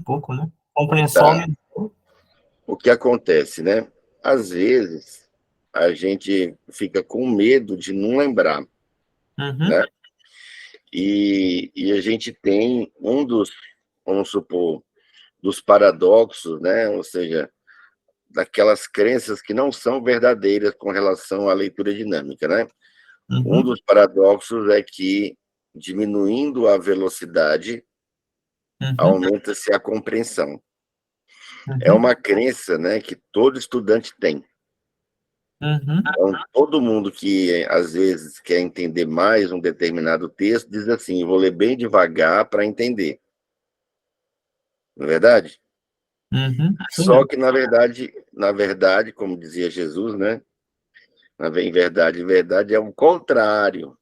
pouco, né? Compreensão Tá. aumentou. O que acontece, né? Às vezes, a gente fica com medo de não lembrar, Uhum, né? E a gente tem um dos, vamos supor, dos paradoxos, né? Ou seja, daquelas crenças que não são verdadeiras com relação à leitura dinâmica, né? Um uhum, dos paradoxos é que, diminuindo a velocidade, uhum, aumenta-se a compreensão. É uhum, uma crença, né, que todo estudante tem. uhum. Então, todo mundo que, às vezes, quer entender mais um determinado texto, diz assim, vou ler bem devagar para entender. Não é verdade? Uhum, isso Só mesmo. que, na verdade, como dizia Jesus, né, em verdade é o contrário.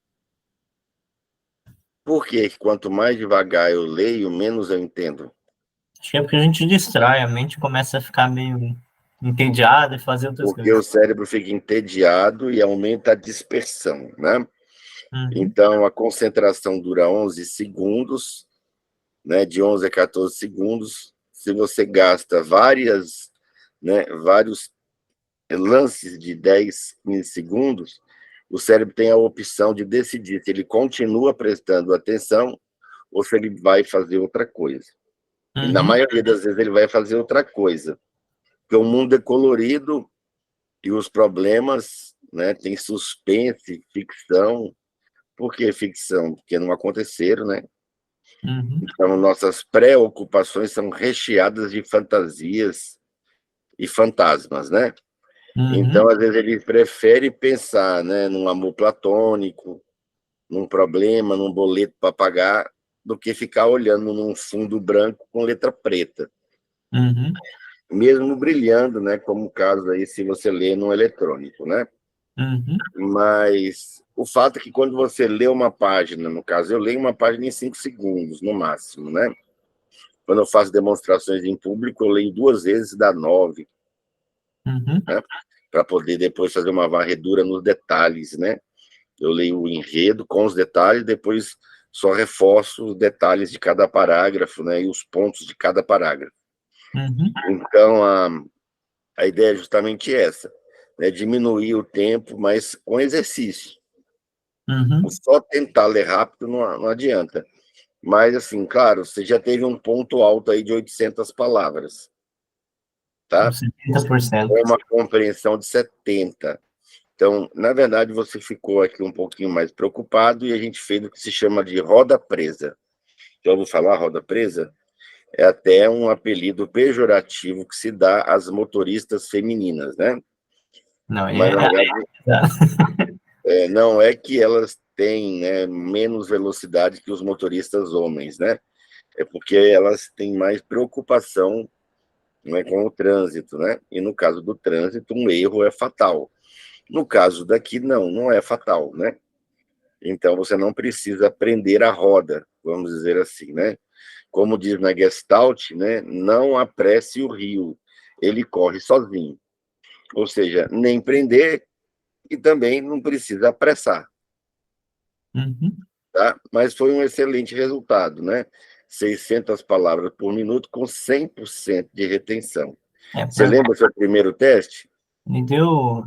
Por quê? Quanto mais devagar eu leio, menos eu entendo. Acho que é porque a gente distrai, a mente começa a ficar meio entediada e fazer outras Porque coisas. o cérebro fica entediado e aumenta a dispersão, né? Uhum, Então, a concentração dura 11 segundos, né? De 11 a 14 segundos. Se você gasta vários lances de 10, 15 segundos, o cérebro tem a opção de decidir se ele continua prestando atenção ou se ele vai fazer outra coisa. E na uhum, maioria das vezes ele vai fazer outra coisa, porque o mundo é colorido e os problemas, né, tem suspense, ficção. Por que ficção? Porque não aconteceram, né? uhum, Então, nossas preocupações são recheadas de fantasias e fantasmas, né? uhum, Então, às vezes, ele prefere pensar, né, num amor platônico, num problema, num boleto para pagar, do que ficar olhando num fundo branco com letra preta, uhum, mesmo brilhando, né, como o caso aí se você lê no eletrônico, né? uhum, Mas o fato é que quando você lê uma página, no caso, eu leio uma página em 5 segundos, no máximo, né? Quando eu faço demonstrações em público, eu leio 2 vezes e dá 9, uhum, né? Para poder depois fazer uma varredura nos detalhes, né? Eu leio o enredo com os detalhes, depois só reforço os detalhes de cada parágrafo, né? E os pontos de cada parágrafo. uhum, Então, a ideia é justamente essa, né? Diminuir o tempo, mas com exercício. uhum. Só tentar ler rápido não adianta. Mas, assim, claro, você já teve um ponto alto aí de 800 palavras, tá? Uns 70%. Com uma compreensão de 70. Então, na verdade, você ficou aqui um pouquinho mais preocupado e a gente fez o que se chama de roda presa. Já ouviu falar roda presa? É até um apelido pejorativo que se dá às motoristas femininas, né? Não, Mas, na verdade, não é que elas têm, né, menos velocidade que os motoristas homens, né? É porque elas têm mais preocupação, né, com o trânsito, né? E no caso do trânsito, um erro é fatal. No caso daqui, não é fatal, né? Então você não precisa aprender a roda, vamos dizer assim, né? Como diz na Gestalt, né? Não apresse o rio, ele corre sozinho. Ou seja, nem prender e também não precisa apressar, uhum. tá? Mas foi um excelente resultado, né? 600 palavras por minuto com 100% de retenção. É, Você lembra do seu primeiro teste? ele deu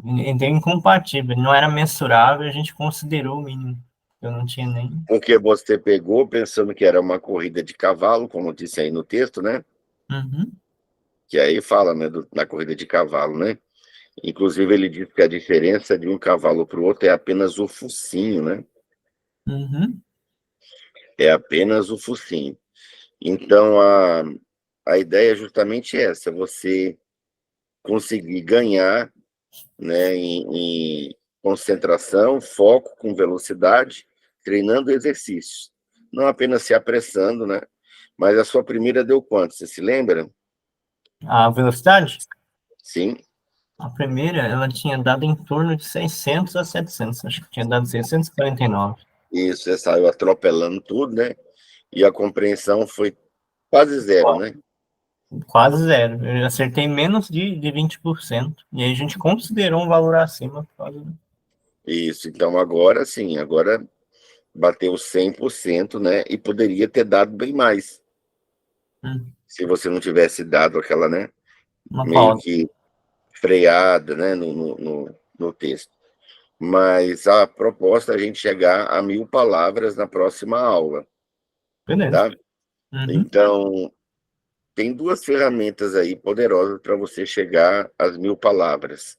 incompatível, ele não era mensurável, a gente considerou o mínimo. Eu não tinha nem. Porque você pegou pensando que era uma corrida de cavalo, como disse aí no texto, né? Uhum, Que aí fala, né, da corrida de cavalo, né? Inclusive ele diz que a diferença de um cavalo para o outro é apenas o focinho, né? uhum, É apenas o focinho. Então a ideia é justamente essa, você conseguir ganhar, né, em concentração, foco com velocidade, treinando exercícios. Não apenas se apressando, né? Mas a sua primeira deu quanto? Você se lembra? a velocidade? Sim, A primeira, ela tinha dado em torno de 600 a 700, acho que tinha dado 649. isso, você saiu atropelando tudo, né? E a compreensão foi quase zero, né? Quase zero. Eu acertei menos de 20%. E aí a gente considerou um valor acima por causa do... Isso, então agora sim, agora bateu 100%, né? E poderia ter dado bem mais. se você não tivesse dado aquela, né, Uma meio pausa. que freada, né, no texto. Mas a proposta é a gente chegar a 1.000 palavras na próxima aula, Beleza. tá? Uhum. Então, tem 2 ferramentas aí poderosas para você chegar às 1.000 palavras.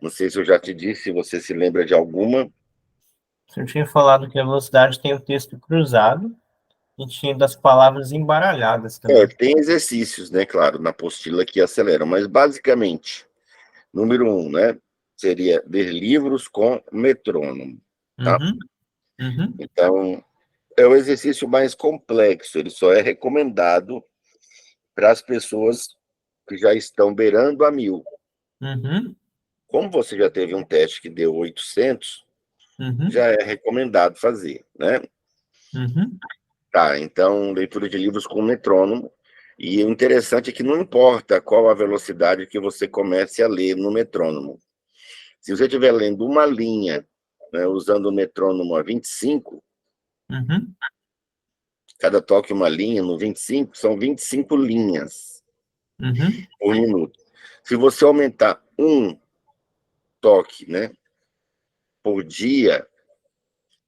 Não sei se eu já te disse, se você se lembra de alguma. Eu tinha falado que a velocidade tem o texto cruzado e tinha das palavras embaralhadas também. Tem exercícios, né, claro, na apostila que aceleram, mas basicamente, número 1, né, seria ler livros com metrônomo, tá? Uhum. Uhum. Então, é o exercício mais complexo, ele só é recomendado para as pessoas que já estão beirando a 1.000. Uhum. Como você já teve um teste que deu 800, Uhum. já é recomendado fazer, né? Uhum. Tá, então, leitura de livros com metrônomo. E o interessante é que não importa qual a velocidade que você comece a ler no metrônomo. Se você estiver lendo uma linha, né, usando o metrônomo a 25, Uhum. cada toque uma linha, no 25, são 25 linhas Uhum. por minuto. Se você aumentar um toque, né, por dia,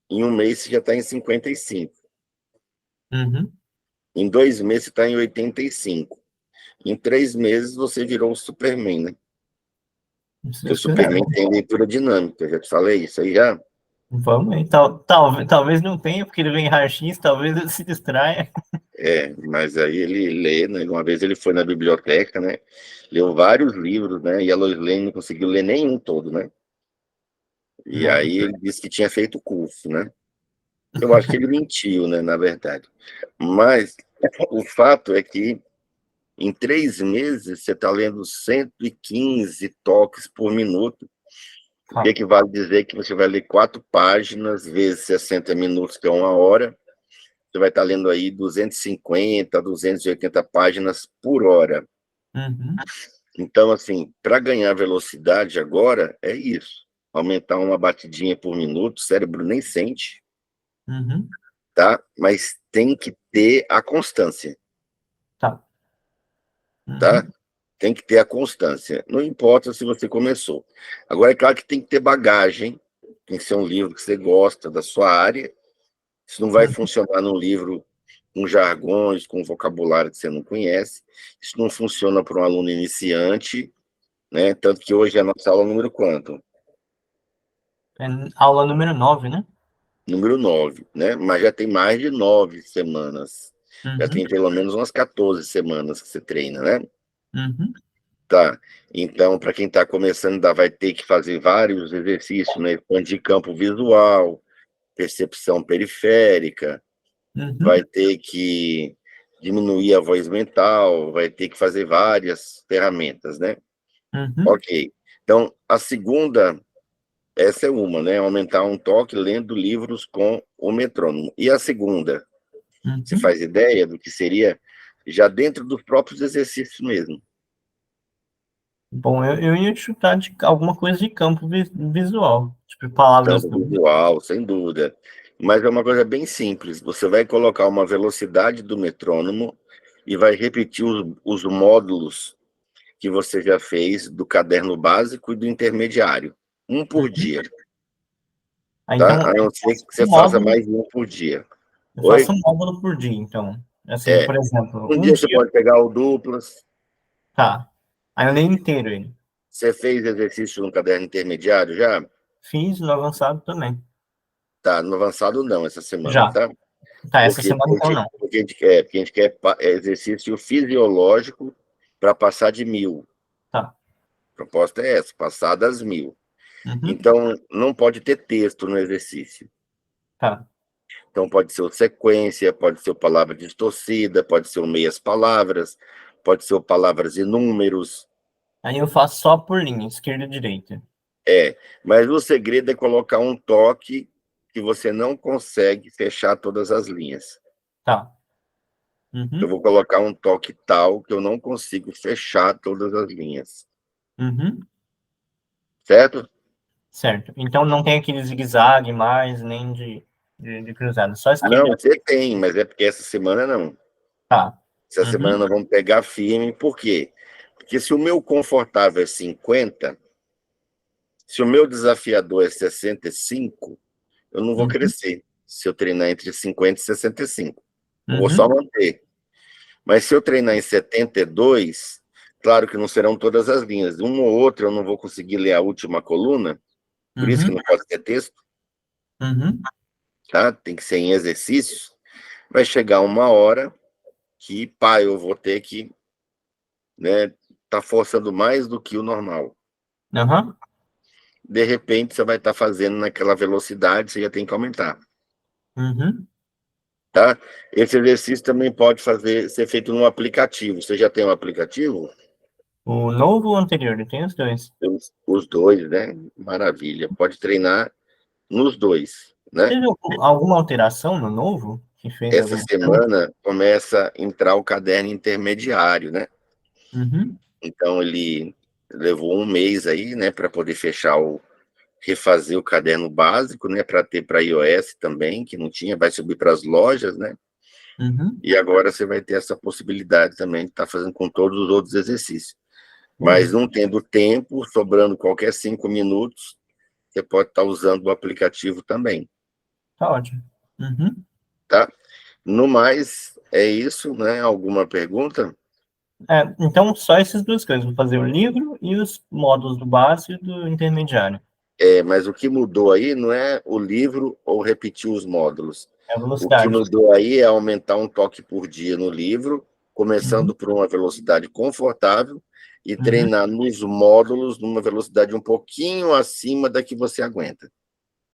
em um mês você já está em 55. Uhum. Em 2 meses você está em 85. Em 3 meses você virou o Superman, né? Se Porque o Deus quiser. Superman tem leitura dinâmica, já te falei isso aí já? Vamos aí. Talvez não tenha, porque ele vem raio-x, talvez ele se distraia. Mas aí ele lê, né? Uma vez ele foi na biblioteca, né? Leu vários livros, né? E a Lois Lane não conseguiu ler nenhum todo, né? E Não. aí ele disse que tinha feito curso, né? Eu acho que ele mentiu, né? Na verdade. Mas o fato é que em 3 meses você está lendo 115 toques por minuto, o que Tá. equivale a dizer que você vai ler 4 páginas vezes 60 minutos, que é 1 hora. Você vai estar lendo aí 250, 280 páginas por hora. Uhum. Então, assim, para ganhar velocidade agora, é isso. Aumentar uma batidinha por minuto, o cérebro nem sente, Uhum. tá? Mas tem que ter a constância, Tá. tá? Uhum. Tem que ter a constância. Não importa se você começou. Agora, é claro que tem que ter bagagem, tem que ser um livro que você gosta da sua área. Isso não vai Uhum. funcionar num livro com jargões, com vocabulário que você não conhece. Isso não funciona para um aluno iniciante, né? Tanto que hoje é a nossa aula número quanto? É aula número 9, né? Número 9, né? Mas já tem mais de 9 semanas. Já Uhum. tem pelo menos umas 14 semanas que você treina, né? Uhum. Tá. Então, para quem está começando, ainda vai ter que fazer vários exercícios, né? Expandir campo visual, percepção periférica, Uhum. vai ter que diminuir a voz mental, vai ter que fazer várias ferramentas, né? Uhum. Ok. Então, a segunda, essa é uma, né? Aumentar um toque lendo livros com o metrônomo. E a segunda, você Uhum. faz ideia do que seria já dentro dos próprios exercícios mesmo? Bom, eu ia chutar de alguma coisa de campo visual, tipo palavras Campo do. visual, sem dúvida. Mas é uma coisa bem simples. Você vai colocar uma velocidade do metrônomo e vai repetir os módulos que você já fez do caderno básico e do intermediário. Um por Uhum. dia, Ah, tá? então, A não eu ser que faço você um faça módulo, mais de um por dia. eu faço Oi? um módulo por dia, então. Assim, É. por exemplo, Um um dia você dia, pode pegar o duplas. tá. Aí eu leio inteiro ele. Você fez exercício no caderno intermediário já? Fiz no avançado também. Tá, no avançado não, essa semana, Já. tá? Tá, essa Porque, semana então não. porque a gente quer exercício fisiológico para passar de 1.000. Tá. A proposta é essa, passar das 1.000. Uhum. Então, não pode ter texto no exercício. Tá. Então, pode ser o sequência, pode ser o palavra distorcida, pode ser o meias palavras, pode ser o palavras e números. Aí eu faço só por linha, esquerda e direita. Mas o segredo é colocar um toque que você não consegue fechar todas as linhas. Tá. Eu Uhum. vou colocar um toque tal que eu não consigo fechar todas as linhas. Uhum. Certo? Certo. Então não tem aquele zigue-zague mais, nem de cruzado, só esquerda. Não, você tem, mas é porque essa semana não. Tá. Essa semana nós vamos pegar firme. Por quê? Porque se o meu confortável é 50, se o meu desafiador é 65, eu não vou crescer. Se eu treinar entre 50 e 65, eu vou só manter. Mas se eu treinar em 72, claro que não serão todas as linhas. Uma ou outra eu não vou conseguir ler a última coluna, por isso que não pode ter texto, tá? Tem que ser em exercícios. Vai chegar uma hora que, pá, eu vou ter que, né, tá forçando mais do que o normal. De repente, você vai estar fazendo naquela velocidade, você já tem que aumentar. Tá? Esse exercício também pode ser feito no aplicativo. Você já tem um aplicativo? O novo ou o anterior? Tem os dois. Os dois, né? Maravilha. Pode treinar nos dois, né? Teve alguma alteração no novo? Que fez Essa semana começa a entrar o caderno intermediário, né? Então, ele levou um mês aí, né? Para poder refazer o caderno básico, né? Para ter para iOS também, que não tinha. Vai subir para as lojas, né? E agora você vai ter essa possibilidade também de estar fazendo com todos os outros exercícios. Mas não tendo tempo, sobrando qualquer 5 minutos, você pode estar usando o aplicativo também. Tá ótimo. Tá? No mais, é isso, né? Alguma pergunta? Então, só essas duas coisas. Vou fazer o livro e os módulos do básico e do intermediário. Mas o que mudou aí não é o livro ou repetir os módulos. É a O que velocidade. mudou aí é aumentar um toque por dia no livro, começando por uma velocidade confortável e treinar nos módulos numa velocidade um pouquinho acima da que você aguenta.